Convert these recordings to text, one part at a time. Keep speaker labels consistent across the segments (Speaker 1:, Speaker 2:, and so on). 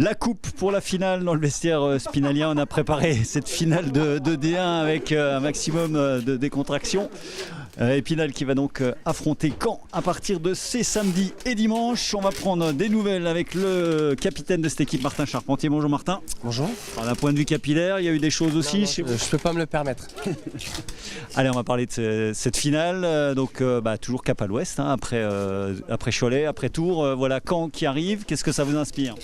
Speaker 1: La coupe pour la finale dans le vestiaire spinalien. On a préparé cette finale de D1 avec un maximum de décontraction. Épinal qui va donc affronter Caen à partir de ces samedis et dimanches. On va prendre des nouvelles avec le capitaine de cette équipe, Martin Charpentier. Bonjour Martin.
Speaker 2: Bonjour.
Speaker 1: D'un point de vue capillaire, il y a eu des choses aussi chez vous.
Speaker 2: Je ne peux pas me le permettre.
Speaker 1: Allez, on va parler de cette finale. Donc toujours cap à l'ouest, hein, après Cholet, après Tours. Voilà Caen qui arrive. Qu'est-ce que ça vous inspire ?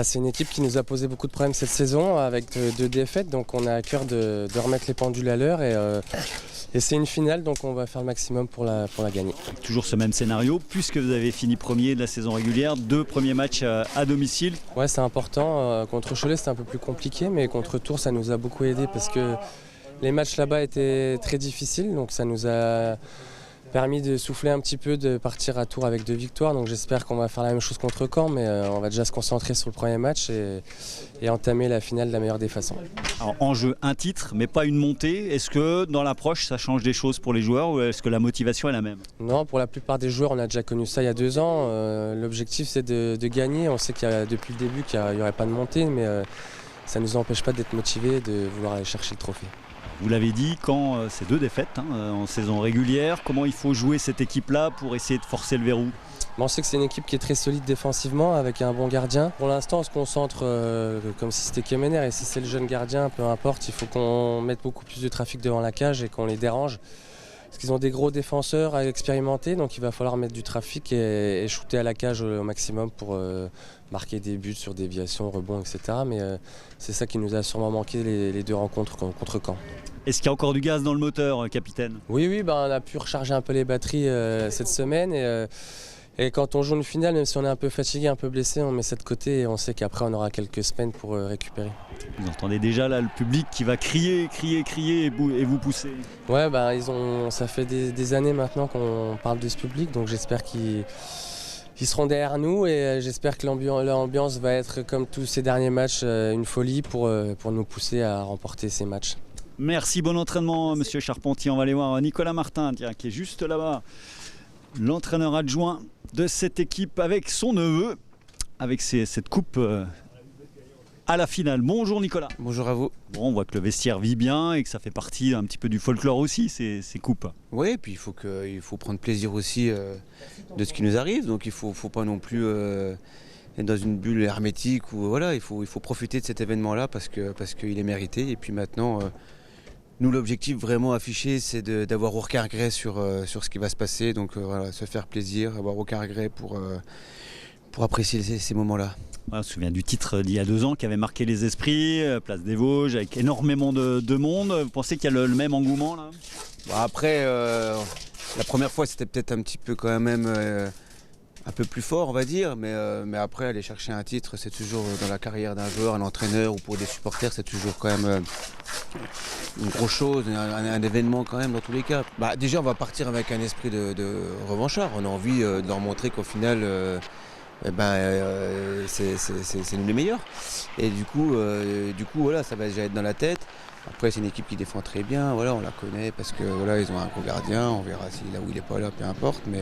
Speaker 2: C'est une équipe qui nous a posé beaucoup de problèmes cette saison avec deux défaites. Donc on a à cœur de remettre les pendules à l'heure. Et c'est une finale, donc on va faire le maximum pour la gagner.
Speaker 1: Toujours ce même scénario, puisque vous avez fini premier de la saison régulière, 2 premiers matchs à domicile.
Speaker 2: Ouais, c'est important. Contre Cholet, c'était un peu plus compliqué, mais contre Tours, ça nous a beaucoup aidé parce que les matchs là-bas étaient très difficiles. Donc ça nous a permis de souffler un petit peu, de partir à Tours avec 2 victoires. Donc j'espère qu'on va faire la même chose contre Caen, mais on va déjà se concentrer sur le premier match et entamer la finale de la meilleure des façons.
Speaker 1: Alors, en jeu, un titre, mais pas une montée. Est-ce que dans l'approche, ça change des choses pour les joueurs ou est-ce que la motivation est la même ?
Speaker 2: Non, pour la plupart des joueurs, on a déjà connu ça il y a 2 ans. L'objectif, c'est de gagner. On sait qu'il y a depuis le début qu'il n'y aurait pas de montée, mais ça ne nous empêche pas d'être motivés et de vouloir aller chercher le trophée.
Speaker 1: Vous l'avez dit, Caen, c'est 2 défaites en saison régulière. Comment il faut jouer cette équipe-là pour essayer de forcer le verrou ?
Speaker 2: On sait que c'est une équipe qui est très solide défensivement avec un bon gardien. Pour l'instant, on se concentre comme si c'était Kemener et si c'est le jeune gardien, peu importe, il faut qu'on mette beaucoup plus de trafic devant la cage et qu'on les dérange. Parce qu'ils ont des gros défenseurs à expérimenter, donc il va falloir mettre du trafic et shooter à la cage au maximum pour marquer des buts sur déviation, rebond, etc. Mais c'est ça qui nous a sûrement manqué les 2 rencontres contre Caen.
Speaker 1: Est-ce qu'il y a encore du gaz dans le moteur, capitaine ?
Speaker 2: Oui, on a pu recharger un peu les batteries cette semaine. Et quand on joue une finale, même si on est un peu fatigué, un peu blessé, on met ça de côté et on sait qu'après on aura quelques semaines pour récupérer.
Speaker 1: Vous entendez déjà là le public qui va crier et vous pousser.
Speaker 2: Ouais, ça fait des années maintenant qu'on parle de ce public, donc j'espère qu'ils seront derrière nous et j'espère que l'ambiance va être comme tous ces derniers matchs, une folie pour nous pousser à remporter ces matchs.
Speaker 1: Merci, bon entraînement monsieur Charpentier. On va aller voir Nicolas Martin qui est juste là-bas, l'entraîneur adjoint de cette équipe avec son neveu, avec cette coupe à la finale. Bonjour Nicolas.
Speaker 3: Bonjour à vous.
Speaker 1: Bon, on voit que le vestiaire vit bien et que ça fait partie un petit peu du folklore aussi, ces coupes.
Speaker 3: Oui, et puis il faut prendre plaisir aussi de ce qui nous arrive, donc il faut pas non plus être dans une bulle hermétique, ou voilà, il faut profiter de cet événement-là parce qu'il est mérité. Et puis maintenant, nous, l'objectif vraiment affiché, c'est d'avoir aucun regret sur ce qui va se passer. Donc voilà, se faire plaisir, avoir aucun regret pour apprécier ces moments-là.
Speaker 1: On se souvient du titre d'il y a 2 ans qui avait marqué les esprits, Place des Vosges, avec énormément de monde. Vous pensez qu'il y a le même engouement là ?
Speaker 3: Après, la première fois, c'était peut-être un petit peu quand même un peu plus fort, on va dire, mais après, aller chercher un titre, c'est toujours dans la carrière d'un joueur, un entraîneur ou pour des supporters, c'est toujours quand même une grosse chose, un événement quand même dans tous les cas. Déjà, on va partir avec un esprit de revanchard. On a envie de leur montrer qu'au final, c'est nous les meilleurs. Et du coup, voilà, ça va déjà être dans la tête. Après, c'est une équipe qui défend très bien. Voilà, on la connaît parce que voilà, ils ont un gros gardien. On verra s'il est là ou il n'est pas là, peu importe. Mais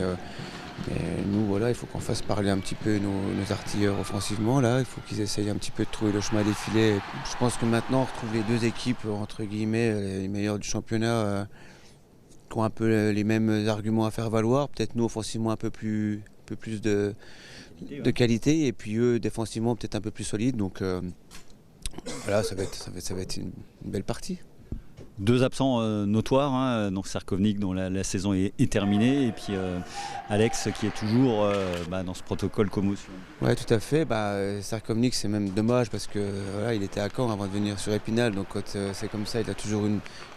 Speaker 3: nous, voilà, il faut qu'on fasse parler un petit peu nos artilleurs offensivement. Là, il faut qu'ils essayent un petit peu de trouver le chemin des filets. Je pense que maintenant, on retrouve les 2 équipes, entre guillemets, les meilleures du championnat, qui ont un peu les mêmes arguments à faire valoir. Peut-être nous, offensivement, un peu plus de qualité. Et puis eux, défensivement, peut-être un peu plus solides. Donc voilà, ça va être une belle partie.
Speaker 1: 2 absents notoires, donc Sarkovnik dont la saison est terminée et puis Alex qui est toujours dans ce protocole commotion.
Speaker 3: Oui, tout à fait. Sarkovnik, c'est même dommage parce que voilà, il était à Caen avant de venir sur Épinal, donc quand c'est comme ça, il a toujours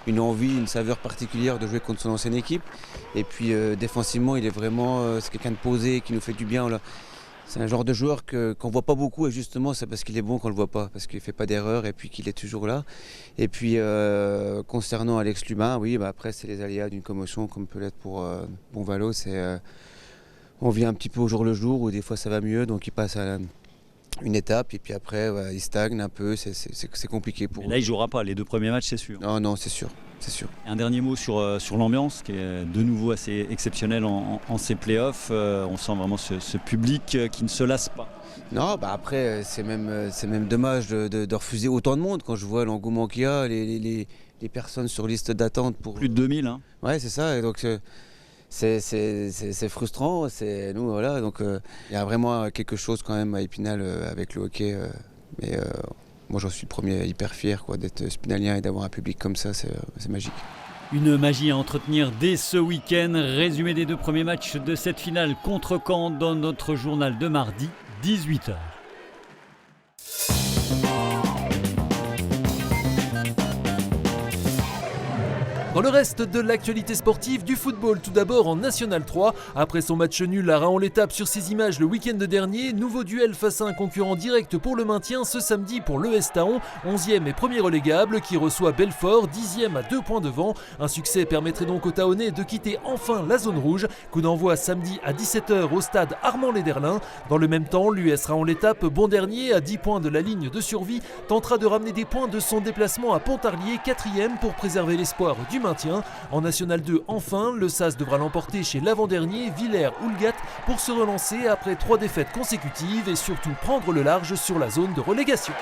Speaker 3: une envie, une saveur particulière de jouer contre son ancienne équipe. Et puis défensivement, il est vraiment c'est quelqu'un de posé qui nous fait du bien. Là. C'est un genre de joueur qu'on ne voit pas beaucoup et justement c'est parce qu'il est bon qu'on ne le voit pas, parce qu'il ne fait pas d'erreur et puis qu'il est toujours là. Et puis concernant Alex Lubin, oui, après c'est les aléas d'une commotion comme peut l'être pour Bonvalo. On vit un petit peu au jour le jour où des fois ça va mieux, donc il passe à une étape et puis après voilà, il stagne un peu, c'est compliqué pour
Speaker 1: Mais
Speaker 3: eux.
Speaker 1: là, il jouera pas les 2 premiers matchs, c'est sûr.
Speaker 3: Non, c'est sûr, c'est sûr.
Speaker 1: Un dernier mot sur l'ambiance qui est de nouveau assez exceptionnelle en ces playoffs. On sent vraiment ce public qui ne se lasse pas.
Speaker 3: Non, après c'est même dommage de refuser autant de monde quand je vois l'engouement qu'il y a, les personnes sur liste d'attente pour...
Speaker 1: Plus de 2000. Hein.
Speaker 3: Ouais, c'est ça, et donc c'est frustrant, nous voilà, donc il y a vraiment quelque chose quand même à Épinal avec le hockey, mais moi j'en suis le premier hyper fier d'être spinalien et d'avoir un public comme ça, c'est magique.
Speaker 1: Une magie à entretenir dès ce week-end. Résumé des 2 premiers matchs de cette finale contre Caen dans notre journal de mardi, 18h.
Speaker 4: Dans le reste de l'actualité sportive, du football tout d'abord en National 3. Après son match nul à Raon-l'Étape sur ces images le week-end dernier, nouveau duel face à un concurrent direct pour le maintien ce samedi pour l'ES Taon, 11e et premier relégable qui reçoit Belfort, 10e à 2 points devant. Un succès permettrait donc aux Taonais de quitter enfin la zone rouge. Coup d'envoi samedi à 17h au stade Armand-Léderlin. Dans le même temps, l'US Raon-l'Étape, bon dernier à 10 points de la ligne de survie, tentera de ramener des points de son déplacement à Pontarlier, 4e pour préserver l'espoir du maintien. En National 2, enfin, le SAS devra l'emporter chez l'avant-dernier Villers-Houlgat pour se relancer après 3 défaites consécutives et surtout prendre le large sur la zone de relégation.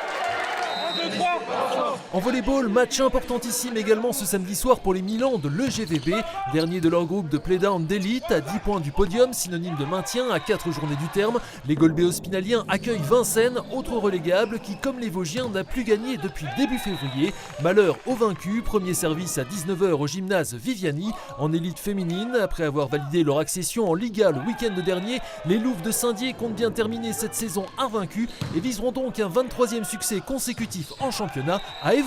Speaker 4: En volleyball, match importantissime également ce samedi soir pour les Milan de l'EGVB, dernier de leur groupe de play-down d'élite, à 10 points du podium, synonyme de maintien à 4 journées du terme. Les Golbéo-Spinaliens accueillent Vincennes, autre relégable qui, comme les Vosgiens, n'a plus gagné depuis début février. Malheur aux vaincus, premier service à 19h au gymnase Viviani. En élite féminine, après avoir validé leur accession en Liga le week-end dernier, les Louves de Saint-Dié comptent bien terminer cette saison invaincus et viseront donc un 23e succès consécutif en championnat à Évreux.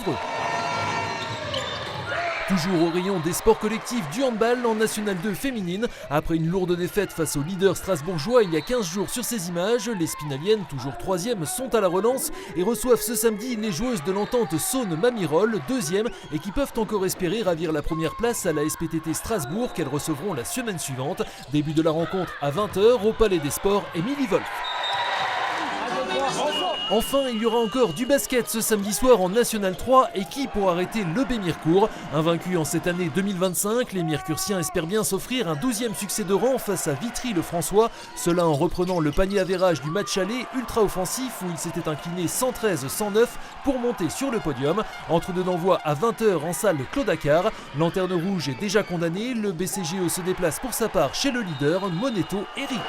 Speaker 4: Toujours au rayon des sports collectifs du handball en National 2 féminine. Après une lourde défaite face aux leaders strasbourgeois il y a 15 jours sur ces images, les Spinaliennes, toujours 3e, sont à la relance et reçoivent ce samedi les joueuses de l'entente Saône-Mamirol, 2e, et qui peuvent encore espérer ravir la première place à la SPTT Strasbourg qu'elles recevront la semaine suivante. Début de la rencontre à 20h au Palais des Sports, Émilie Wolf. Enfin, il y aura encore du basket ce samedi soir en National 3 et qui pour arrêter le Bémircourt. Invaincu en cette année 2025, les Mircursiens espèrent bien s'offrir un 12e succès de rang face à Vitry-le-François. Cela en reprenant le panier avérage du match aller ultra offensif où il s'était incliné 113-109 pour monter sur le podium. Entre-deux d'envoi à 20h en salle Claude Accard. Lanterne rouge est déjà condamnée, le BCGE se déplace pour sa part chez le leader Moneto Eric.